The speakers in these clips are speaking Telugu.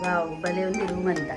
వావ్ భలే ఉంది రూమ్ అంతా.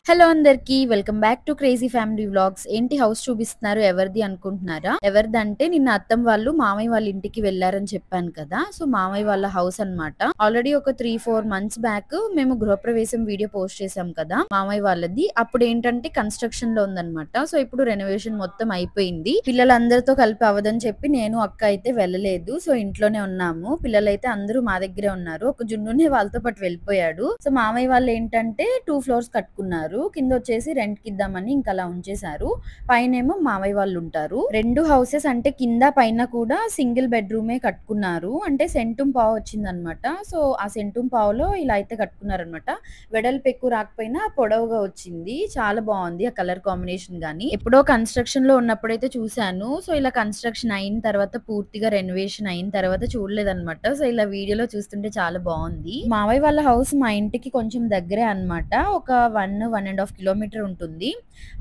హలో అందరికి, welcome back to crazy family vlogs. ఏంటి హౌస్ చూపిస్తున్నారు, ఎవరిది అనుకుంటున్నారా? ఎవరిదంటే నిన్న అత్తమ్మ వాళ్ళు మామయ్య వాళ్ళ ఇంటికి వెళ్లారని చెప్పాను కదా. సో మామయ్య వాళ్ళ హౌస్ అన్నమాట. ఆల్రెడీ ఒక 3-4 months బ్యాక్ మేము గృహప్రవేశం వీడియో పోస్ట్ చేసాం కదా మామయ్య వాళ్ళది. అప్పుడు ఏంటంటే కన్స్ట్రక్షన్ లో ఉందన్నమాట. సో ఇప్పుడు రెనోవేషన్ మొత్తం అయిపోయింది. పిల్లలందరితో కలిపి అవ్వదని చెప్పి నేను అక్క అయితే వెళ్ళలేదు. సో ఇంట్లోనే ఉన్నాము. పిల్లలైతే అందరూ మా దగ్గరే ఉన్నారు. ఒక జున్నునే వాళ్ళతో పాటు వెళ్ళిపోయాడు. సో మామయ్య వాళ్ళు ఏంటంటే 2 floors కట్టుకున్నారు. కింద వచ్చేసి రెంట్ కి ఇద్దామని ఇంకా అలా ఉంచేశారు. పైనేమో మామయ్య వాళ్ళు ఉంటారు. 2 houses అంటే కింద పైన కూడా సింగిల్ బెడ్రూమే కట్టుకున్నారు. అంటే సెంటుం పావు వచ్చింది అనమాట. సో ఆ సెంటుం పావులో ఇలా అయితే కట్టుకున్నారు అనమాట. వెడల్పు ఎక్కువ రాకపోయినా పొడవుగా వచ్చింది. చాలా బాగుంది ఆ కలర్ కాంబినేషన్ గానీ. ఎప్పుడో కన్స్ట్రక్షన్ లో ఉన్నప్పుడైతే చూసాను. సో ఇలా కన్స్ట్రక్షన్ అయిన తర్వాత పూర్తిగా రెనోవేషన్ అయిన తర్వాత చూడలేదన్నమాట. సో ఇలా వీడియోలో చూస్తుంటే చాలా బాగుంది. మామయ్య వాళ్ళ హౌస్ మా ఇంటికి కొంచెం దగ్గరే అన్నమాట. ఒక 1.5 kilometer ఉంటుంది.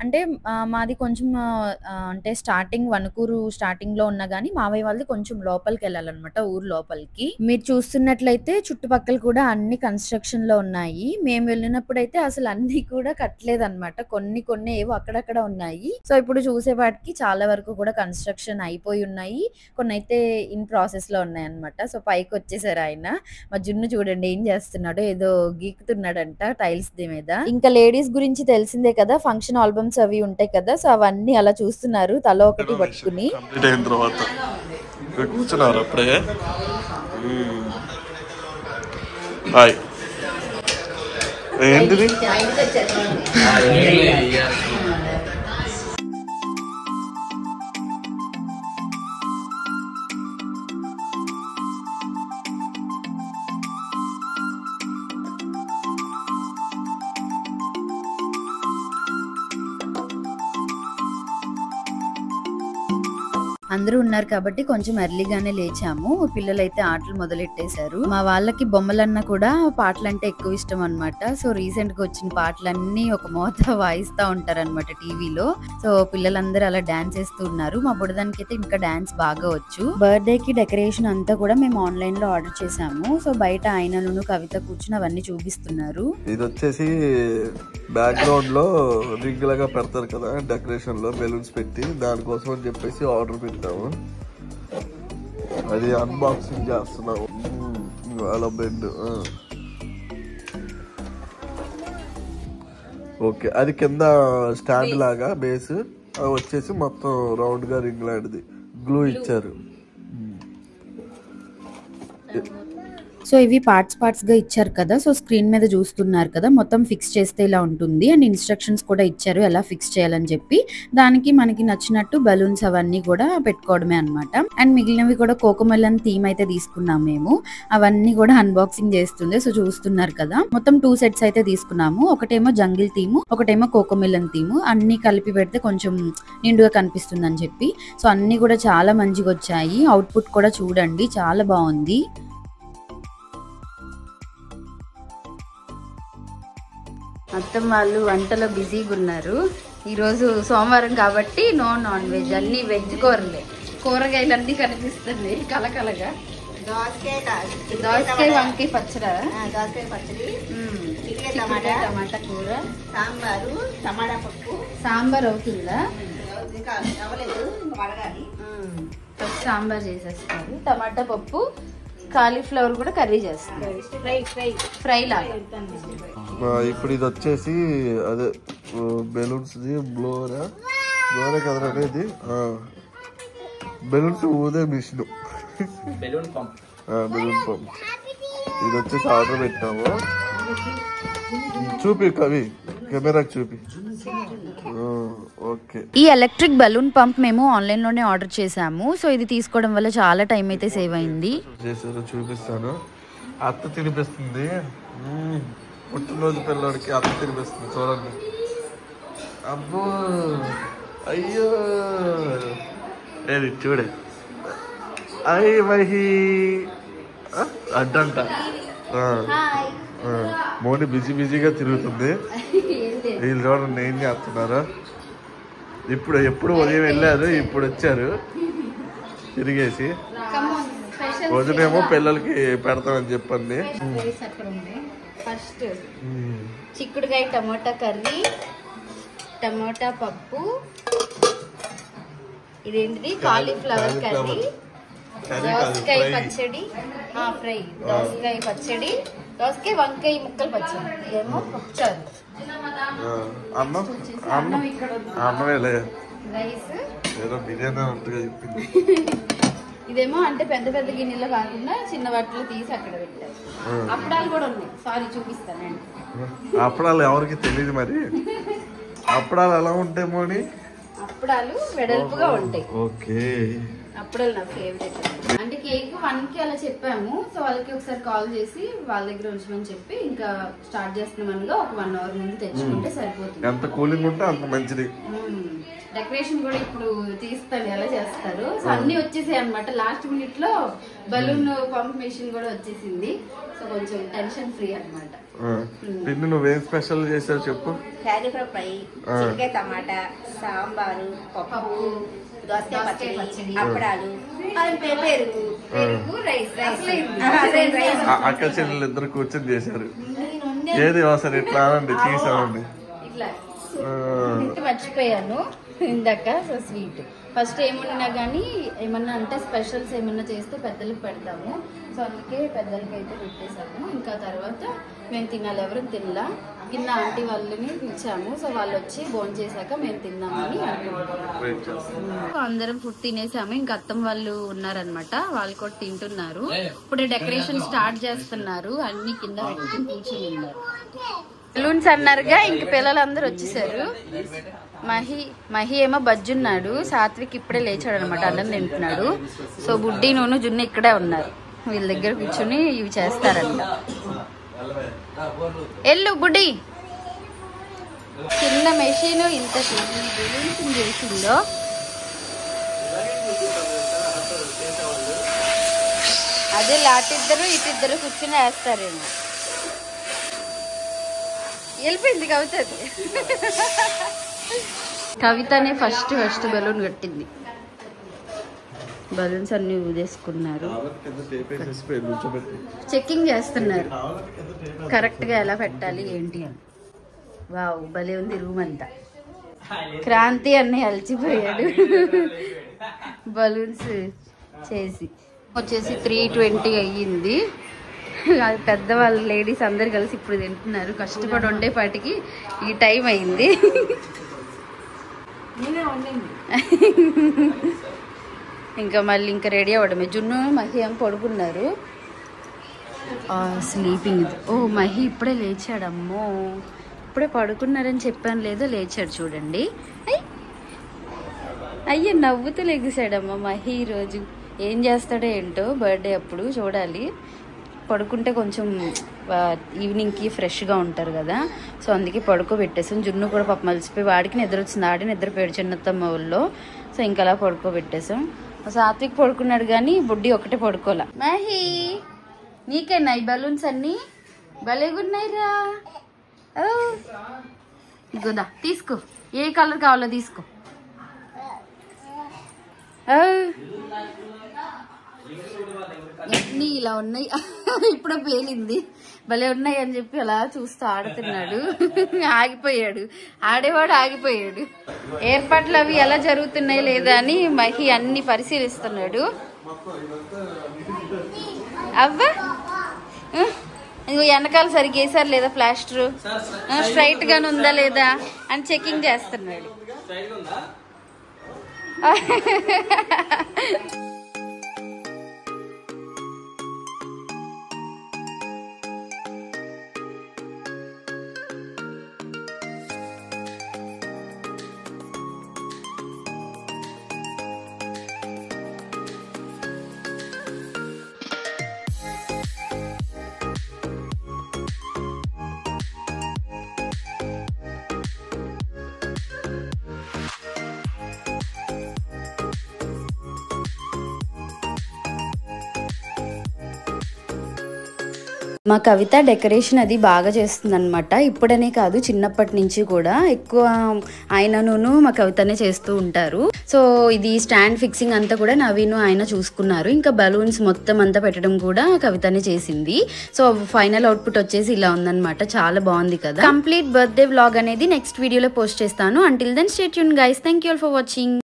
అంటే మాది కొంచెం అంటే స్టార్టింగ్ వణుకూరు స్టార్టింగ్ లో ఉన్నా గానీ మావయ్య వాళ్ళది కొంచెం లోపలికి వెళ్ళాలన్నమాట, ఊరు లోపలికి. మీరు చూస్తున్నట్లయితే చుట్టుపక్కల కూడా అన్ని కన్స్ట్రక్షన్ లో ఉన్నాయి. మేము వెళ్ళినప్పుడైతే అసలు అన్ని కూడా కట్టలేదన్నమాట. కొన్ని ఏవో అక్కడక్కడ ఉన్నాయి. సో ఇప్పుడు చూసేవాటికి చాలా వరకు కూడా కన్స్ట్రక్షన్ అయిపోయి ఉన్నాయి. కొన్ని అయితే ఇన్ ప్రాసెస్ లో ఉన్నాయి అన్నమాట. సో పైకి వచ్చేసారు ఆయన. మా జున్ను చూడండి ఏం చేస్తున్నాడో, ఏదో గీకుతున్నాడంట టైల్స్ ది మీద. ఇంకా లేడీస్ గురించి తెలిసిందే కదా, ఫంక్షన్ ఆల్బమ్స్ అవి ఉంటాయి కదా. సో అవన్నీ అలా చూస్తున్నారు తల ఒకటి పట్టుకుని. కూర్చున్నారు అప్పుడే. హాయ్ ఏంటిది? అందరూ ఉన్నారు కాబట్టి కొంచెం ఎర్లీగానే లేచాము. పిల్లలైతే ఆటలు మొదలెట్టేశారు. మా వాళ్ళకి బొమ్మలన్నా కూడా పాటలు అంటే ఎక్కువ ఇష్టం అనమాట. సో రీసెంట్ గా వచ్చిన పాటలన్నీ ఒక మోత వాయిస్తా ఉంటారనమాట టీవీలో. సో పిల్లలందరూ అలా డాన్స్ చేస్తూ ఉన్నారు. మా బుడదానికి అయితే ఇంకా డాన్స్ బాగా వచ్చు. బర్త్డే కి డెకరేషన్ అంతా కూడా మేము ఆన్లైన్ లో ఆర్డర్ చేసాము. సో బయట ఆయనను కవిత కూర్చుని అవన్నీ చూపిస్తున్నారు. ఇది వచ్చేసి బ్యాక్గ్రౌండ్ లో రింగ్ లాగా పెడతారు కదా డెకరేషన్ లో, బెలూన్స్ పెట్టి, దానికోసం అని చెప్పేసి ఆర్డర్ పెట్టాము. అది అన్బాక్సింగ్ చేస్తున్నాము. అలా బెడ్ ఓకే. అది కింద స్టాండ్ లాగా బేస్, అది వచ్చేసి మొత్తం రౌండ్ గా రింగ్ లాంటిది గ్లూ ఇచ్చారు. సో ఇవి పార్ట్స్ గా ఇచ్చారు కదా. సో స్క్రీన్ మీద చూస్తున్నారు కదా, మొత్తం ఫిక్స్ చేస్తే ఇలా ఉంటుంది. అండ్ ఇన్స్ట్రక్షన్స్ కూడా ఇచ్చారు ఎలా ఫిక్స్ చేయాలని చెప్పి. దానికి మనకి నచ్చినట్టు బలూన్స్ అవన్నీ కూడా పెట్టుకోవడమే అనమాట. అండ్ మిగిలినవి కూడా కోకోమెలన్ థీమ్ అయితే తీసుకున్నాం మేము. అవన్నీ కూడా అన్బాక్సింగ్ చేస్తుంది. సో చూస్తున్నారు కదా, మొత్తం 2 sets అయితే తీసుకున్నాము. ఒకటేమో జంగిల్ థీమ్, ఒకటేమో కోకోమెలన్ థీమ్. అన్ని కలిపి పెడితే కొంచెం నిండుగా కనిపిస్తుంది అని చెప్పి. సో అన్ని కూడా చాలా మంచిగా వచ్చాయి. అవుట్పుట్ కూడా చూడండి చాలా బాగుంది. మొత్తం వాళ్ళు వంటలో బిజీగా ఉన్నారు. ఈరోజు సోమవారం కాబట్టి నో నాన్ వెజ్, అన్ని వెజ్ కూరలే. కూరగాయలు అన్ని కనిపిస్తుంది కలకలగా. దోసకాయ వంకాయ పచ్చడా, దోసకాయ పచ్చడి, టమాటా కూర, సాంబారు, టమాటా పప్పు. సాంబార్ అవుతుందా? సాంబార్ చేసేస్తారు. టమాటా పప్పు, కాలీఫ్లవర్ కూడా కర్రీ చేస్తారు, ఫ్రై లాగా. ఇప్పుడు ఇది వచ్చేసి అదే బెలూన్స్ బ్లోరా కదా అనేది, బెలూన్స్ ఊదే మిషన్, బెలూన్ పంప్. ఇది వచ్చేసి ఆర్డర్ పెట్టాము. చూపి కవి, కెమెరాకి చూపి. ఓకే. ఈ ఎలక్ట్రిక్ బలూన్ పంప్ మేము ఆన్లైన్ లోనే ఆర్డర్ చేసాము. సో ఇది తీసుకోవడం వల్ల చాలా టైం అయితే సేవ్ అయింది. చూపిస్తాను. అత్త తినిపిస్తుంది, పుట్టినరోజు పిల్లడికి అత్త తినిపిస్తుంది. చూడండి. అబ్బో అయ్యో, ఏది చూడే. అయ్యి మహి అడ్డంట. మోని బిజీగా తిరుగుతుంది. వీళ్ళు చూడండి ఏం చేస్తున్నారు. ఎప్పుడు ఉదయం వెళ్ళారు, ఇప్పుడు వచ్చారు తిరిగేసి. వదినేమో పిల్లలకి పెడతామని చెప్పండి. ఫస్ట్ చిక్కుడుకాయ టమోటా కర్రీ, టమోటా పప్పు, ఇదేంటిది కాలీఫ్లవర్ కర్రీ, దోసకాయ పచ్చడి ఫ్రై, దోసకాయ పచ్చడి, దోసకాయ వంకాయ ముక్కలు పచ్చడి, ఇదేమో పప్పుచారు, అన్నమేలే రైస్, బిర్యానీ అంతగా చెప్పింది. ఇదేమో అంటే పెద్ద పెద్ద గిన్నెలో కాకుండా చిన్న వాటిలో తీసి అక్కడ పెట్టారు. అప్పడాలు కూడా ఉన్నాయి, సారీ చూపిస్తానండి. అప్పడాలు ఎవరికి తెలియదు మరి, అప్పడాలు ఎలా ఉంటాయేమో అని. అప్పడాలు వెడల్పుగా ఉంటాయి. ఓకే, అప్పడాలు నా ఫేవరెట్. అంటే కేక్ 1కి అలా చెప్పాము. సో వాళ్ళకి ఒకసారి కాల్ చేసి వాళ్ళ దగ్గర ఉంచమని చెప్పి ఇంకా స్టార్ట్ చేస్తున్నామనగా ఒక 1 అవర్ ముందు తెచ్చుకుంటే సరిపోతుంది. ఎంత కూలింగ్ ఉంటే అంత మంచిది. డెకరేషన్ కూడా ఇప్పుడు తీస్తాను ఎలా చేస్తారు. సో అన్ని వచ్చేసాయి అనమాట. లాస్ట్ మినిట్ లో బలూన్ పంప్ మెషిన్ కూడా వచ్చేసింది. సో కొంచెం టెన్షన్ ఫ్రీ అనమాట. పిన్ని నువ్వేం స్పెషల్ చేసావు చెప్పు. క్యాలీఫ్లవర్ ఫ్రై, చికెన్ టమాటా, సాంబారు, పప్పు, దోసకాయ పచ్చడి, అప్పడాలు, పెరుగు, రైస్. అక్క చెల్లెలు ఇద్దరు కూర్చొని చేశారు. ఏది ఒకసారి ఇట్లా అనండి, తీసామండి. ఇట్లా మర్చిపోయాను ఇందాక. సో స్వీట్ ఫస్ట్ ఏమన్నా కానీ ఏమన్నా అంటే స్పెషల్స్ ఏమన్నా చేస్తే పెద్దలకు పెడతాము. సో అందుకే పెద్దలకి అయితే పెట్టేశాము. ఇంకా తర్వాత మేము తినాలి, ఎవరు తినలా. కింద ఆంటీ వాళ్ళని పిలిచాము. సో వాళ్ళు వచ్చి భోజనం చేశాక మేము తిన్నామని అనుకుంటున్నాము. అందరం ఫుడ్ తినేసాము. ఇంకా అత్తమ్మ వాళ్ళు ఉన్నారనమాట, వాళ్ళు కూడా తింటున్నారు. ఇప్పుడు డెకరేషన్ స్టార్ట్ చేస్తున్నారు. అన్ని కింద పెట్టుకుని కూర్చొని ఉన్నారు. బలూన్స్ అన్నారుగా, ఇంక పిల్లలందరూ వచ్చేసారు. మహి ఏమో బజ్జున్నాడు, సాత్విక్ ఇప్పుడే లేచాడు అనమాట, అన్నం తింటున్నాడు. సో బుడ్డి నూనె జున్ను ఇక్కడే ఉన్నారు. వీళ్ళ దగ్గర కూర్చుని ఇవి చేస్తారంట. ఎల్లు బుడ్డి, చిన్న మెషిన్ ఇంత బలూన్స్ చేసిందో. అదే లాటిద్దరు ఇటిద్దరు కూర్చుని వేస్తారేమో. వెళ్ళిపోయింది కవితది. కవితనే ఫస్ట్ బలూన్ కట్టింది. బలూన్స్ అన్ని ఊదేసుకున్నారు. చెక్కింగ్ చేస్తున్నారు కరెక్ట్ గా ఎలా పెట్టాలి ఏంటి అని. వావ్, భలే ఉంది రూమ్ అంతా. క్రాంతి అన్నయ్య అలసిపోయాడు బలూన్స్ చేసి. వచ్చేసి 3:20 అయ్యింది. పెద్దవాళ్ళు లేడీస్ అందరు కలిసి ఇప్పుడు తింటున్నారు. కష్టపడి ఉండేపాటికి ఈ టైం అయింది. ఇంకా మళ్ళీ ఇంకా రెడీ అవ్వడమే. జున్ను మహి ఏం పడుకున్నారు, స్లీపింగ్. ఓ మహి ఇప్పుడే లేచాడు. అమ్మో, ఇప్పుడే పడుకున్నారని చెప్పాను లేదో, లేచాడు చూడండి. అయ్యో నవ్వుతూ లెగిసాడమ్మా మహి. ఈరోజు ఏం చేస్తాడో ఏంటో, బర్త్డే అప్పుడు చూడాలి. పడుకుంటే కొంచెం ఈవినింగ్కి ఫ్రెష్గా ఉంటారు కదా. సో అందుకే పడుకోబెట్టేసాం. జున్ను కూడా పాప మలిసిపోయి వాడికి నిద్ర వచ్చింది, ఆడి నిద్రపోయాడు చిన్నత్తమ్మ ఊళ్ళో. సో ఇంకా అలా పడుకోబెట్టేసాం. సాత్విక్ పడుకున్నాడు కానీ బుడ్డి ఒకటే పడుకోలే. మహి నీకేనా ఈ బలూన్స్ అన్ని భలేగున్నాయిరా. ఇగోదా తీసుకో, ఏ కలర్ కావాలో తీసుకో. అన్నీ ఇలా ఉన్నాయి. ఇప్పుడు పేలింది. భలే ఉన్నాయి అని చెప్పి అలా చూస్తూ ఆడుతున్నాడు. ఆగిపోయాడు, ఆడేవాడు ఆగిపోయాడు. ఏర్పాట్లు అవి ఎలా జరుగుతున్నాయి లేదా అని మహి అన్ని పరిశీలిస్తున్నాడు. అవ్వా వెనకాల సరిగ్గా వేసారు లేదా, ప్లాస్టర్ స్ట్రైట్ గానే ఉందా లేదా అని చెకింగ్ చేస్తున్నాడు. మా కవిత డెకరేషన్ అది బాగా చేస్తుంది అనమాట. ఇప్పుడనే కాదు, చిన్నప్పటి నుంచి కూడా ఎక్కువ ఆయనను మా కవితనే చేస్తూ ఉంటారు. సో ఇది స్టాండ్ ఫిక్సింగ్ అంతా కూడా నవీను ఆయన చూసుకున్నారు. ఇంకా బలూన్స్ మొత్తం అంతా పెట్టడం కూడా కవితనే చేసింది. సో ఫైనల్ అవుట్పుట్ వచ్చేసి ఇలా ఉందన్నమాట. చాలా బాగుంది కదా. కంప్లీట్ బర్త్డే వ్లాగ్ అనేది నెక్స్ట్ వీడియోలో పోస్ట్ చేస్తాను. Until then stay tune guys. Thank you all for watching.